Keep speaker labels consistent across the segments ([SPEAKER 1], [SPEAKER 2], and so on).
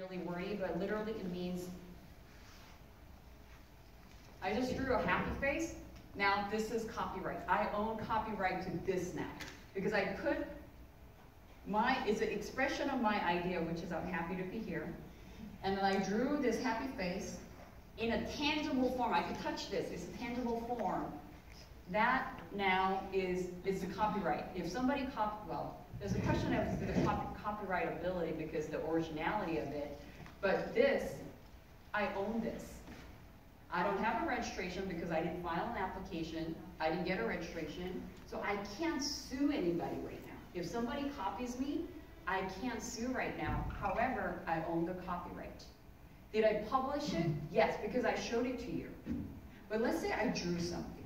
[SPEAKER 1] really wordy, but literally it means, I just drew a happy face. Now this is copyright. I own copyright to this now. Because I put it's an expression of my idea, which is I'm happy to be here. And then I drew this happy face in a tangible form. I could touch this, it's a tangible form. That now is the copyright. If somebody well, there's a question of the copyrightability because the originality of it, but this, I own this. I don't have a registration because I didn't file an application, I didn't get a registration, so I can't sue anybody right now. If somebody copies me, I can't sue right now. However, I own the copyright. Did I publish it? Yes, because I showed it to you. But let's say I drew something.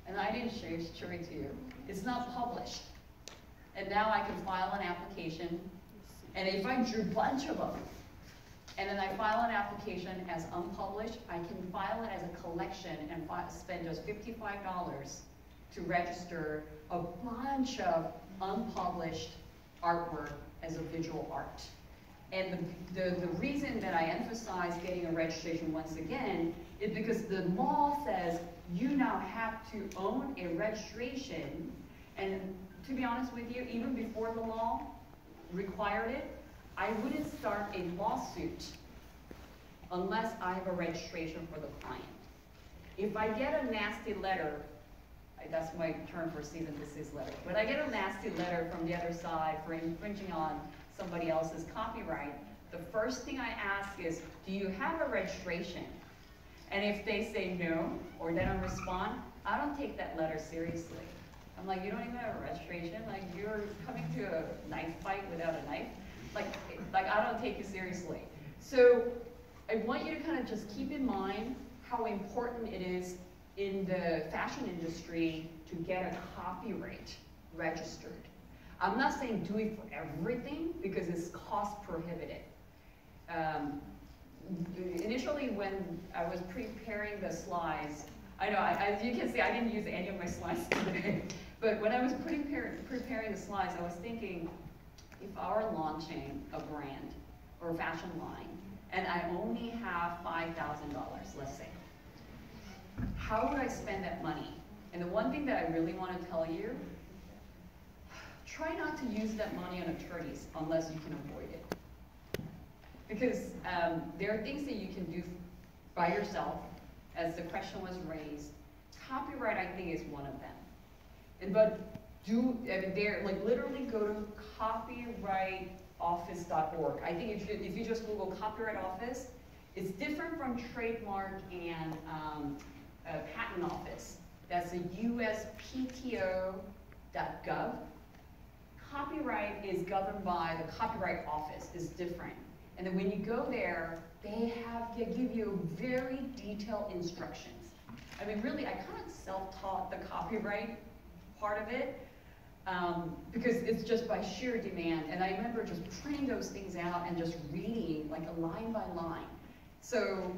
[SPEAKER 1] And I didn't show it to you. It's not published. And now I can file an application. And if I drew a bunch of them, and then I file an application as unpublished, I can file it as a collection and spend just $55 to register a bunch of unpublished artwork as a visual art. And the reason that I emphasize getting a registration once again is because the law says you now have to own a registration. And to be honest with you, even before the law required it, I wouldn't start a lawsuit unless I have a registration for the client. If I get a nasty letter, that's my term for cease and desist letter, when I get a nasty letter from the other side for infringing on somebody else's copyright, the first thing I ask is, do you have a registration? And if they say no, or they don't respond, I don't take that letter seriously. I'm like, you don't even have a registration? Like, you're coming to a knife fight without a knife? Like I don't take you seriously. So I want you to kind of just keep in mind how important it is in the fashion industry to get a copyright registered. I'm not saying do it for everything because it's cost prohibitive. Initially when I was preparing the slides, I know, as you can see, I didn't use any of my slides today, but when I was preparing the slides, I was thinking, if I were launching a brand or a fashion line, and I only have $5,000, let's say, how would I spend that money? And the one thing that I really want to tell you, try not to use that money on attorneys unless you can avoid it. Because there are things that you can do by yourself, as the question was raised. Copyright, I think, is one of them. Literally go to copyrightoffice.org. I think if you just Google copyright office, it's different from trademark and patent office. That's the USPTO.gov. Copyright is governed by the Copyright Office, is different. And then when you go there, they give you very detailed instructions. I mean, really, I kind of self-taught the copyright part of it because it's just by sheer demand. And I remember just printing those things out and just reading like a line by line. So,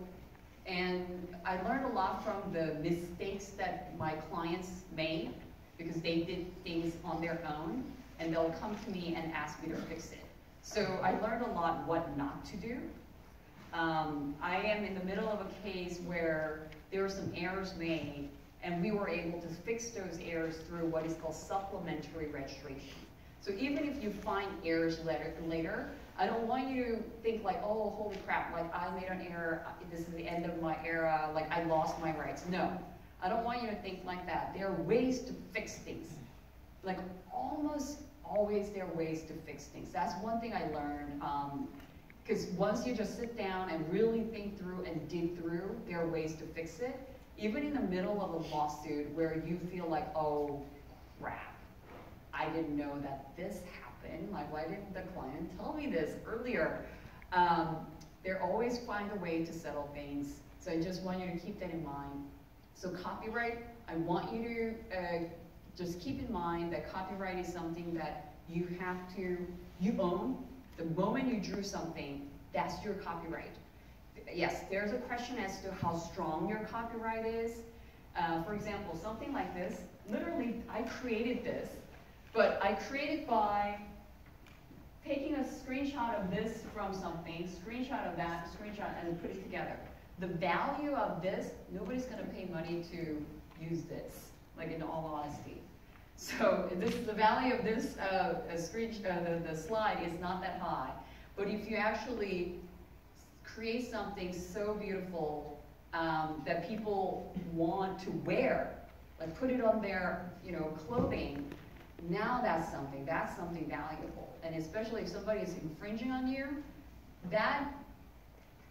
[SPEAKER 1] and I learned a lot from the mistakes that my clients made because they did things on their own, and they'll come to me and ask me to fix it. So I learned a lot what not to do. I am in the middle of a case where there were some errors made, and we were able to fix those errors through what is called supplementary registration. So even if you find errors later, I don't want you to think like, oh, holy crap, like I made an error, this is the end of my era, like I lost my rights. No, I don't want you to think like that. There are ways to fix things. Like almost always there are ways to fix things. That's one thing I learned. Because once you just sit down and really think through and dig through, there are ways to fix it. Even in the middle of a lawsuit where you feel like, oh, crap, I didn't know that this happened. Like, why didn't the client tell me this earlier? They always find a way to settle things. So I just want you to keep that in mind. So copyright, I want you to just keep in mind that copyright is something that you own. The moment you drew something, that's your copyright. Yes, there's a question as to how strong your copyright is. For example, something like this, literally I created this, but I created by taking a screenshot screenshot of this from something, screenshot of that, screenshot, and put it together. The value of this, nobody's going to pay money to use this, like in all honesty. So the value of this the slide is not that high. But if you actually create something so beautiful that people want to wear, like put it on their clothing, now that's something valuable. And especially if somebody is infringing on you, that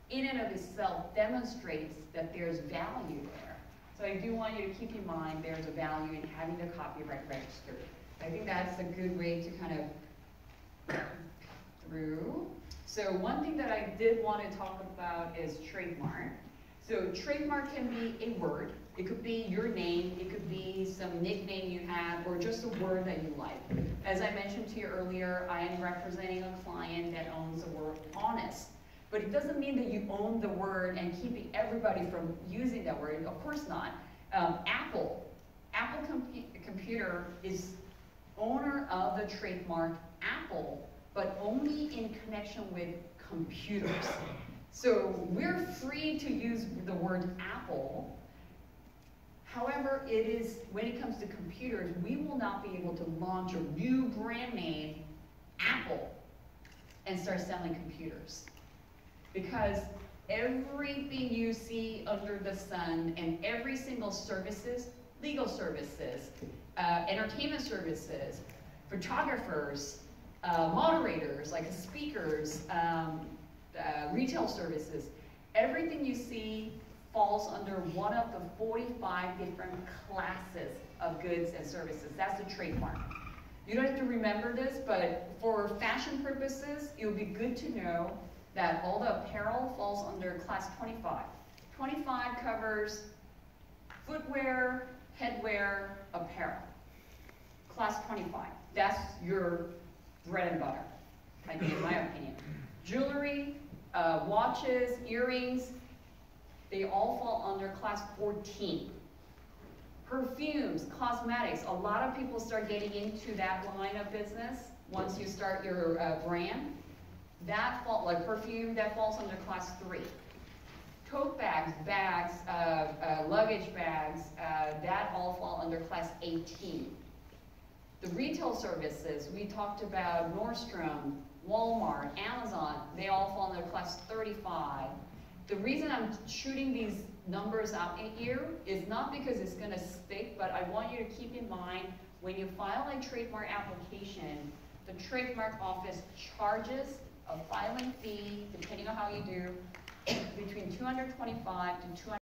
[SPEAKER 1] in and of itself demonstrates that there's value there. So I do want you to keep in mind there's a value in having the copyright registered. I think that's a good way to kind of through. So one thing that I did want to talk about is trademark. So trademark can be a word. It could be your name, it could be some nickname you have, or just a word that you like. As I mentioned to you earlier, I am representing a client that owns the word honest. But it doesn't mean that you own the word and keeping everybody from using that word. Of course not. Apple Computer is owner of the trademark Apple, but only in connection with computers. So we're free to use the word Apple. However, when it comes to computers, we will not be able to launch a new brand name, Apple, and start selling computers. Because everything you see under the sun and every single services, legal services, entertainment services, photographers, moderators, like speakers, retail services, everything you see falls under one of the 45 different classes of goods and services. That's the trademark. You don't have to remember this, but for fashion purposes, it would be good to know that all the apparel falls under class 25. 25 covers footwear, headwear, apparel. Class 25. That's your bread and butter, I think, in my opinion. Jewelry, watches, earrings, they all fall under class 14. Perfumes, cosmetics, a lot of people start getting into that line of business once you start your brand. Like perfume, that falls under class 3. Tote bags, luggage bags, that all fall under class 18. The retail services, we talked about Nordstrom, Walmart, Amazon, they all fall under class 35. The reason I'm shooting these numbers out in here is not because it's going to stick, but I want you to keep in mind when you file a trademark application, the trademark office charges a filing fee, depending on how you do, between $225 to $200.